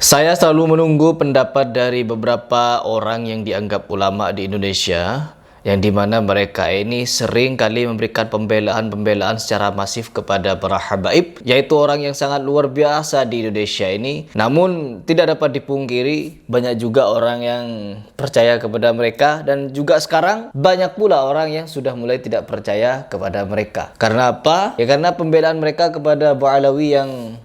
Saya selalu menunggu pendapat dari beberapa orang yang dianggap ulama di Indonesia, yang dimana mereka ini sering kali memberikan pembelaan secara masif kepada para habaib, yaitu orang yang sangat luar biasa di Indonesia ini. Namun tidak dapat dipungkiri, banyak juga orang yang percaya kepada mereka, dan juga sekarang banyak pula orang yang sudah mulai tidak percaya kepada mereka. Karena apa? Ya karena pembelaan mereka kepada Ba'alawi yang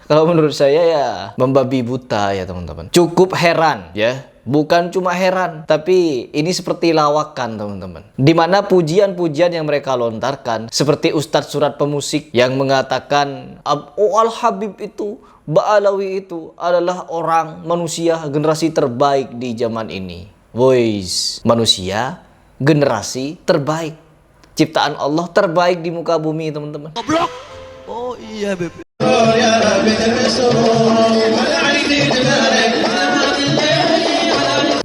kalau menurut saya ya membabi buta ya teman-teman. Cukup heran ya. Bukan cuma heran, tapi ini seperti lawakan teman-teman. Dimana pujian-pujian yang mereka lontarkan, seperti Ustadz Surat Pemusik yang mengatakan, oh Al-Habib itu, Ba'alawi itu adalah orang manusia generasi terbaik di zaman ini. Boys, manusia generasi terbaik. Ciptaan Allah terbaik di muka bumi teman-teman. Goblok. Oh iya beb.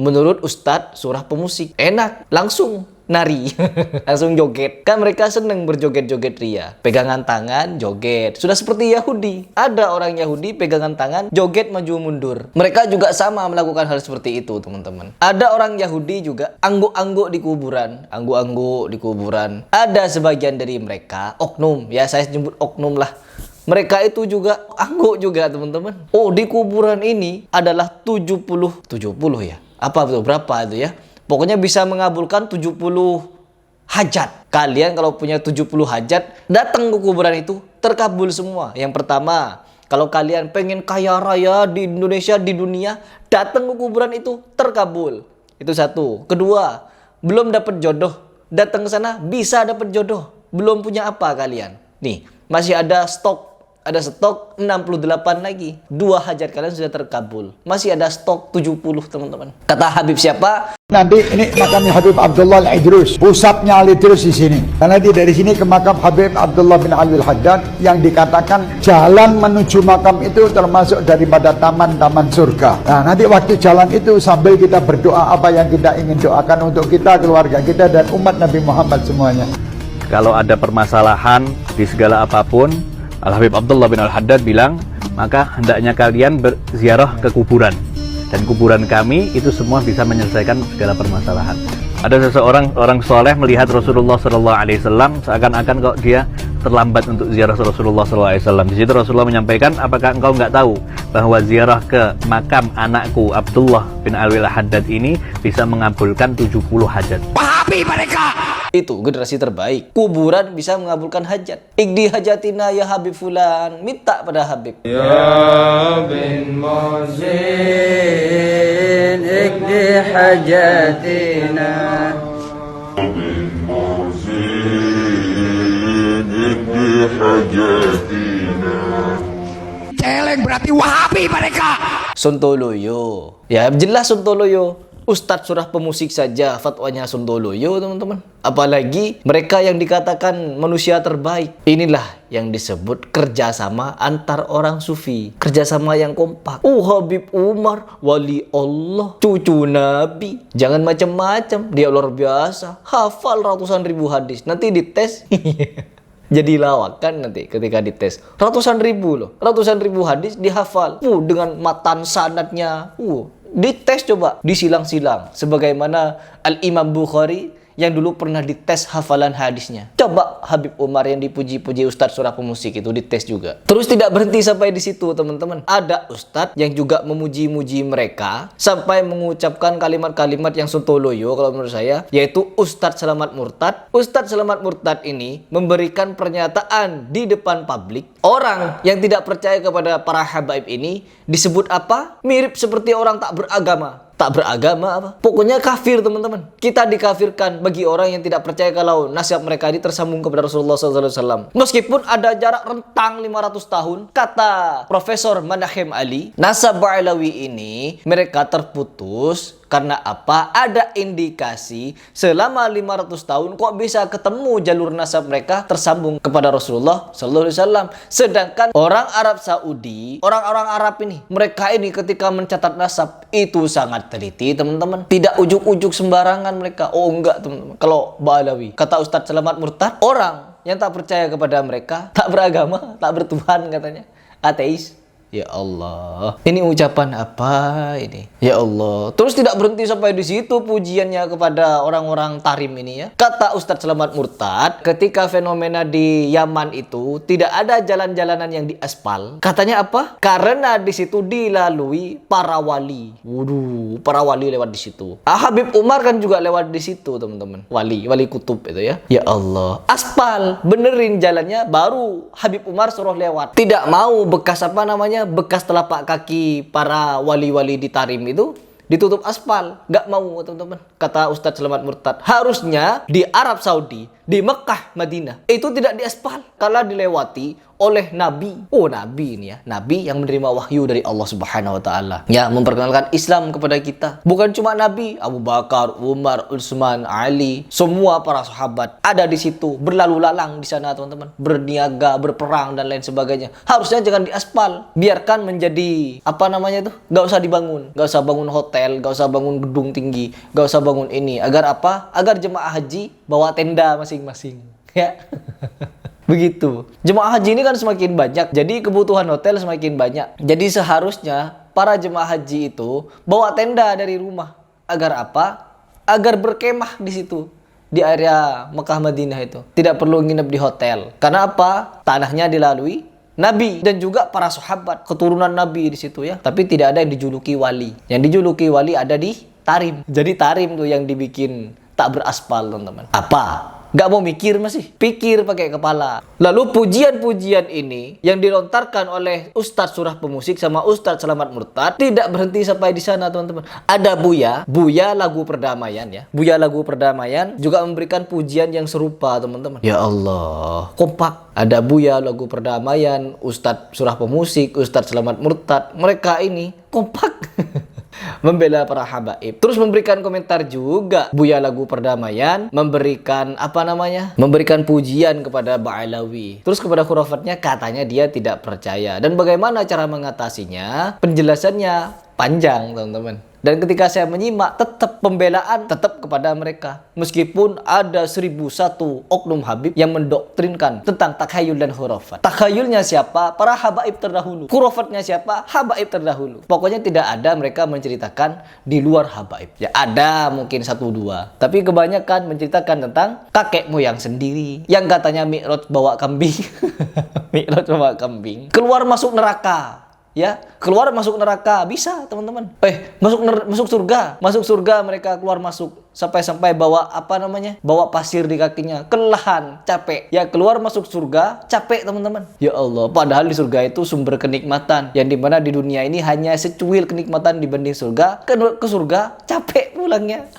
Menurut Ustadz Surah Pemusik, enak, langsung nari, langsung joget. Kan mereka seneng berjoget-joget ria. Pegangan tangan, joget. Sudah seperti Yahudi. Ada orang Yahudi pegangan tangan, joget maju mundur. Mereka juga sama melakukan hal seperti itu, teman-teman. Ada orang Yahudi juga angguk-angguk di kuburan. Angguk-angguk di kuburan. Ada sebagian dari mereka, oknum. Ya, saya sebut oknum lah. Mereka itu juga angguk juga, teman-teman. Oh, di kuburan ini adalah 70 ya. Apa itu? Berapa itu ya? Pokoknya bisa mengabulkan 70 hajat. Kalian kalau punya 70 hajat, datang ke kuburan itu, terkabul semua. Yang pertama, kalau kalian pengen kaya raya di Indonesia, di dunia, datang ke kuburan itu, terkabul. Itu satu. Kedua, belum dapat jodoh, datang ke sana bisa dapat jodoh. Belum punya apa kalian? Nih, masih ada stok. Ada stok 68 lagi. 2 hajat kalian sudah terkabul. Masih ada stok 70 teman-teman. Kata Habib siapa? Nanti ini makamnya Habib Abdullah Al-Idrus. Pusatnya Al-Idrus di sini. Dan nanti dari sini ke makam Habib Abdullah bin Ali Al-Haddad yang dikatakan jalan menuju makam itu termasuk daripada taman-taman surga. Nah, nanti waktu jalan itu sambil kita berdoa apa yang kita ingin doakan untuk kita, keluarga kita, dan umat Nabi Muhammad semuanya. Kalau ada permasalahan di segala apapun, Al-Habib Abdullah bin Al-Haddad bilang, maka hendaknya kalian berziarah ke kuburan. Dan kuburan kami itu semua bisa menyelesaikan segala permasalahan. Ada seseorang, orang soleh melihat Rasulullah SAW seakan-akan kok dia terlambat untuk ziarah Rasulullah SAW. Di situ Rasulullah menyampaikan, apakah engkau nggak tahu bahwa ziarah ke makam anakku Abdullah bin Al-Haddad ini bisa mengabulkan 70 hajat. Wahabi mereka. Itu generasi terbaik. Kuburan bisa mengabulkan hajat. Ikdi hajatina ya Habib Fulan. Minta pada Habib. Ya bin Muzin ikdi hajatina. bin Muzin ikdi hajatina. Celeng berarti Wahabi mereka. Sontoloyo. Ya jelas Sontoloyo. Ustadz Surah Pemusik saja fatwanya Sontoloyo teman-teman. Apalagi mereka yang dikatakan manusia terbaik. Inilah yang disebut kerjasama antar orang sufi. Kerjasama yang kompak. Habib Umar, wali Allah, cucu Nabi. Jangan macam-macam. Dia luar biasa. Hafal ratusan ribu hadis. Nanti dites. Jadi lawakan nanti ketika dites. Ratusan ribu loh. Ratusan ribu hadis dihafal. Dengan matan sanadnya. Dites coba, disilang-silang. Sebagaimana Al-Imam Bukhari yang dulu pernah dites hafalan hadisnya. Coba Habib Umar yang dipuji-puji Ustadz Surah Pemusik itu dites juga. Terus tidak berhenti sampai di situ teman-teman. Ada Ustadz yang juga memuji-muji mereka sampai mengucapkan kalimat-kalimat yang sontoloyo kalau menurut saya, yaitu Ustadz Selamat Murtad. Ustadz Selamat Murtad ini memberikan pernyataan di depan publik. Orang yang tidak percaya kepada para habaib ini disebut apa? Mirip seperti orang tak beragama. Tak beragama apa? Pokoknya kafir teman-teman. Kita dikafirkan bagi orang yang tidak percaya kalau nasab mereka ini tersambung kepada Rasulullah SAW. Meskipun ada jarak rentang 500 tahun, kata Profesor Manahem Ali, nasab Ba'alawi ini mereka terputus karena apa? Ada indikasi selama 500 tahun kok bisa ketemu jalur nasab mereka tersambung kepada Rasulullah SAW. Sedangkan orang Arab Saudi, orang-orang Arab ini, mereka ini ketika mencatat nasab itu sangat teliti teman-teman. Tidak ujuk-ujuk sembarangan mereka. Oh enggak teman-teman. Kalau Ba'alawi, kata Ustadz Selamat Murtad, orang yang tak percaya kepada mereka, tak beragama, tak bertuhan katanya, ateis. Ya Allah, ini ucapan apa ini? Ya Allah, terus tidak berhenti sampai di situ pujiannya kepada orang-orang Tarim ini ya. Kata Ustadz Selamat Murtad, ketika fenomena di Yaman itu tidak ada jalan-jalanan yang diaspal. Katanya apa? Karena di situ dilalui para wali. Waduh, para wali lewat di situ. Habib Umar kan juga lewat di situ, teman-teman. Wali kutub itu ya. Ya Allah, aspal, benerin jalannya, baru Habib Umar suruh lewat. Tidak mau bekas apa namanya? Bekas telapak kaki para wali-wali di Tarim itu ditutup aspal. Gak mau, teman-teman. Kata Ustadz Selamat Murtad, harusnya di Arab Saudi, di Mekah, Madinah, itu tidak diaspal karena dilewati oleh Nabi. Oh, Nabi ini ya. Nabi yang menerima wahyu dari Allah Subhanahu wa taala. Ya, memperkenalkan Islam kepada kita. Bukan cuma Nabi, Abu Bakar, Umar, Utsman, Ali, semua para sahabat ada di situ, berlalu lalang di sana, teman-teman. Berniaga, berperang dan lain sebagainya. Harusnya jangan diaspal. Biarkan menjadi apa namanya itu? Gak usah dibangun. Gak usah bangun hotel, gak usah bangun gedung tinggi, gak usah bangun ini. Agar apa? Agar jemaah haji bawa tenda masing-masing. Ya. Begitu. Jemaah haji ini kan semakin banyak, jadi kebutuhan hotel semakin banyak. Jadi seharusnya para jemaah haji itu bawa tenda dari rumah. Agar apa? Agar berkemah di situ, di area Mekah Madinah itu. Tidak perlu nginep di hotel. Karena apa? Tanahnya dilalui Nabi dan juga para sahabat, keturunan Nabi di situ ya. Tapi tidak ada yang dijuluki wali. Yang dijuluki wali ada di Tarim. Jadi Tarim tuh yang dibikin tak beraspal, teman-teman. Apa? Gak mau mikir masih? Pikir pakai kepala. Lalu pujian-pujian ini yang dilontarkan oleh Ustadz Surah Pemusik sama Ustadz Selamat Murtad tidak berhenti sampai di sana, teman-teman. Ada Buya lagu perdamaian ya. Buya lagu perdamaian juga memberikan pujian yang serupa, teman-teman. Ya Allah, kompak. Ada Buya lagu perdamaian, Ustadz Surah Pemusik, Ustadz Selamat Murtad. Mereka ini kompak. Membela para habaib. Terus memberikan komentar juga. Buya lagu perdamaian memberikan apa namanya? Memberikan pujian kepada Ba'alawi. Terus kepada khurafatnya katanya dia tidak percaya. Dan bagaimana cara mengatasinya? Penjelasannya panjang, teman-teman. Dan ketika saya menyimak, tetap pembelaan tetap kepada mereka. Meskipun ada 1001 oknum Habib yang mendoktrinkan tentang takhayul dan khurafat. Takhayulnya siapa? Para habaib terdahulu. Khurafatnya siapa? Habaib terdahulu. Pokoknya tidak ada mereka menceritakan di luar habaib. Ya ada mungkin 1-2. Tapi kebanyakan menceritakan tentang kakek moyang sendiri. Yang katanya Mi'raj bawa kambing. Mi'raj bawa kambing. Keluar masuk neraka. Ya, keluar masuk neraka bisa, teman-teman. Masuk surga mereka keluar masuk sampai bawa apa namanya? Bawa pasir di kakinya, kelelahan, capek. Ya, keluar masuk surga, capek, teman-teman. Ya Allah, padahal di surga itu sumber kenikmatan yang dimana di dunia ini hanya secuil kenikmatan dibanding surga. Ke surga capek pulangnya.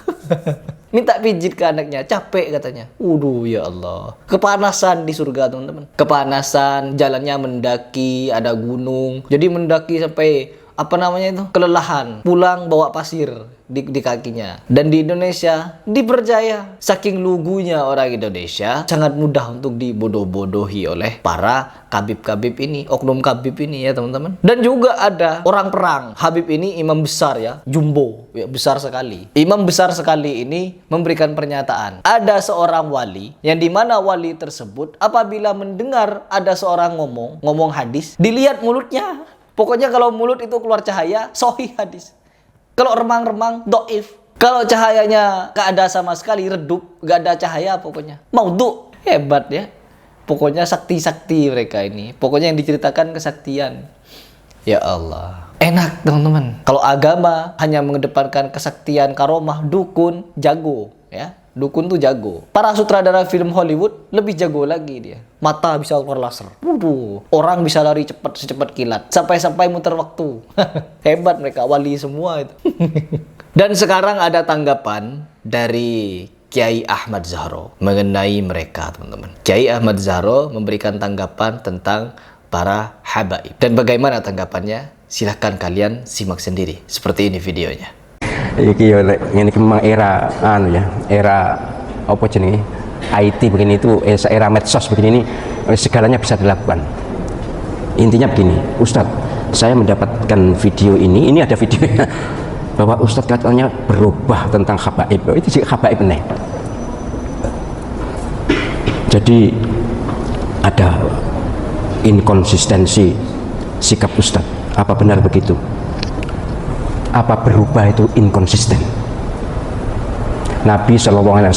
Minta pijit ke anaknya, capek katanya. Waduh, ya Allah. Kepanasan di surga, teman-teman. Kepanasan, jalannya mendaki, ada gunung. Jadi mendaki sampai apa namanya itu? Kelelahan. Pulang bawa pasir di kakinya. Dan di Indonesia dipercaya saking lugunya orang Indonesia sangat mudah untuk dibodoh-bodohi oleh para kabib-kabib ini, oknum kabib ini ya, teman-teman. Dan juga ada orang perang. Habib ini imam besar ya, jumbo, ya, besar sekali. Imam besar sekali ini memberikan pernyataan. Ada seorang wali yang dimana wali tersebut apabila mendengar ada seorang ngomong hadis, dilihat mulutnya. Pokoknya kalau mulut itu keluar cahaya, sahih hadis. Kalau remang-remang, doif. Kalau cahayanya gak ada sama sekali, redup, gak ada cahaya pokoknya. Maudhu. Hebat ya. Pokoknya sakti-sakti mereka ini. Pokoknya yang diceritakan kesaktian. Ya Allah. Enak, teman-teman. Kalau agama hanya mengedepankan kesaktian, karomah, dukun, jago. Ya. Dukun tuh jago. Para sutradara film Hollywood lebih jago lagi dia. Mata bisa keluar laser. Waduh. Orang bisa lari cepat secepat kilat. Sampai-sampai muter waktu. Hebat mereka, wali semua itu. Dan sekarang ada tanggapan dari Kiai Ahmad Zahro mengenai mereka, teman-teman. Kiai Ahmad Zahro memberikan tanggapan tentang para habaib. Dan bagaimana tanggapannya? Silahkan kalian simak sendiri. Seperti ini videonya. Iki yo ngene iki memang era era apa jenenge IT begini itu era medsos begini ini segalanya bisa dilakukan. Intinya begini, Ustadz, saya mendapatkan video ini ada videonya bahwa Ustadz katanya berubah tentang habaib. Itu juga habaib nih. Jadi ada inkonsistensi sikap Ustadz. Apa benar begitu? Apa berubah itu inkonsisten? Nabi SAW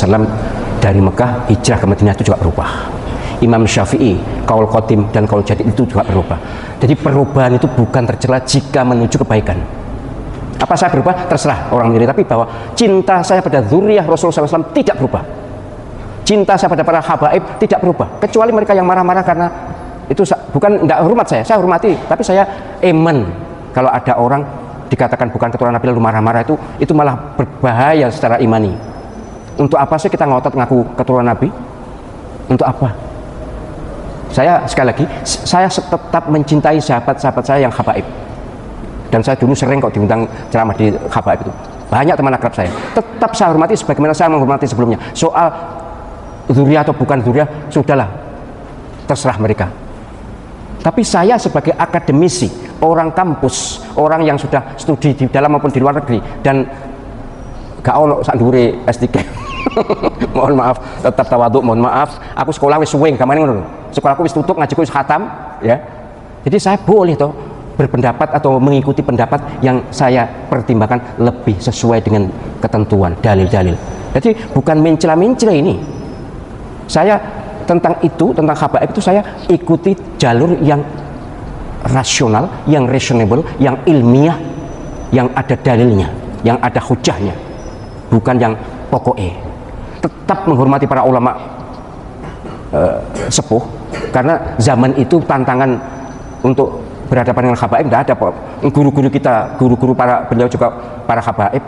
dari Mekah hijrah ke Madinah itu juga berubah. Imam Syafi'i, kaul qadim dan kaul jadid itu juga berubah. Jadi perubahan itu bukan tercela jika menuju kebaikan. Apa saya berubah? Terserah orang menilai, tapi bahwa cinta saya pada zuriyah Rasulullah SAW tidak berubah. Cinta saya pada para habaib tidak berubah, kecuali mereka yang marah-marah karena itu bukan tidak hormat saya hormati, tapi saya emen kalau ada orang dikatakan bukan keturunan Nabi lalu marah-marah, itu malah berbahaya secara imani. Untuk apa sih kita ngotot ngaku keturunan Nabi? Untuk apa? Saya sekali lagi, saya tetap mencintai sahabat-sahabat saya yang habaib, dan saya dulu sering kok diundang ceramah di habaib itu, banyak teman akrab saya, tetap saya hormati sebagaimana saya menghormati sebelumnya. Soal zuriyah atau bukan zuriyah, sudahlah, terserah mereka. Tapi saya sebagai akademisi, orang kampus, orang yang sudah studi di dalam maupun di luar negeri, dan gak ono sak ndure S3 mohon maaf, tetap tawaduk, mohon maaf, aku sekolah wis suwe, gamane ngono. Sekolahku wis tutup, ngajiku wis khatam, ya. Jadi saya boleh toh berpendapat atau mengikuti pendapat yang saya pertimbangkan lebih sesuai dengan ketentuan dalil-dalil. Jadi bukan mencela-mencela ini. Saya tentang itu, tentang habaib itu saya ikuti jalur yang rasional, yang reasonable, yang ilmiah, yang ada dalilnya, yang ada hujahnya, bukan yang pokoknya. Tetap menghormati para ulama sepuh, karena zaman itu tantangan untuk berhadapan dengan habaib tidak ada. Guru-guru kita, guru-guru para beliau juga para habaib.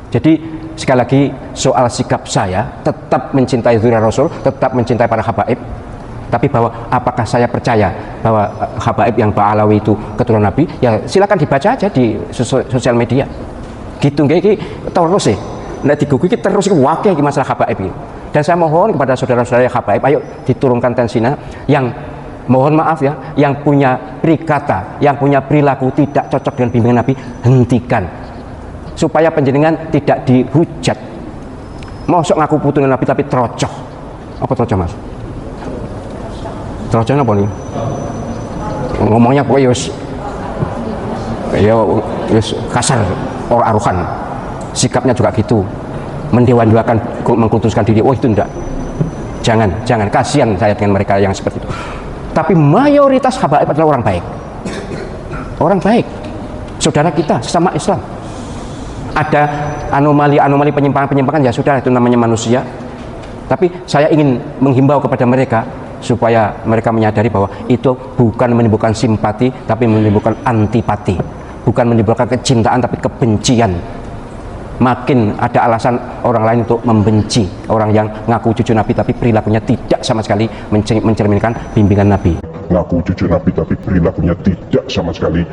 Jadi sekali lagi, soal sikap saya tetap mencintai zuriyah Rasul, tetap mencintai para habaib. Tapi bahwa apakah saya percaya bahwa habaib yang Ba'alawi itu keturunan Nabi, ya silakan dibaca aja di sosial media. Gitu nggih, iki terus sih. Nek digugu iki terus iki wakil iki masalah habaib iki. Dan saya mohon kepada saudara-saudara habaib, ayo diturunkan tensinya, yang mohon maaf ya, yang punya perikata, yang punya perilaku tidak cocok dengan bimbingan Nabi, hentikan. Supaya penjenengan tidak dihujat. Mosok ngaku putu Nabi tapi trocoh. Apa trocoh, Mas? Trocohnya apa nih? Ngomongnya pokoknya yus kasar, orang aruhan. Sikapnya juga gitu. Mendewa-dewakan, mengkultuskan diri. Oh itu enggak. Jangan, kasihan saya dengan mereka yang seperti itu. Tapi mayoritas habaib adalah orang baik. Orang baik. Saudara kita sesama Islam. Ada anomali penyimpangan ya sudah, itu namanya manusia. Tapi saya ingin menghimbau kepada mereka supaya mereka menyadari bahwa itu bukan menimbulkan simpati tapi menimbulkan antipati, bukan menimbulkan kecintaan tapi kebencian. Makin ada alasan orang lain untuk membenci orang yang ngaku cucu Nabi tapi perilakunya tidak sama sekali mencerminkan bimbingan Nabi. Ngaku cucu Nabi tapi perilakunya tidak sama sekali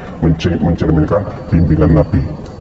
mencerminkan bimbingan Nabi.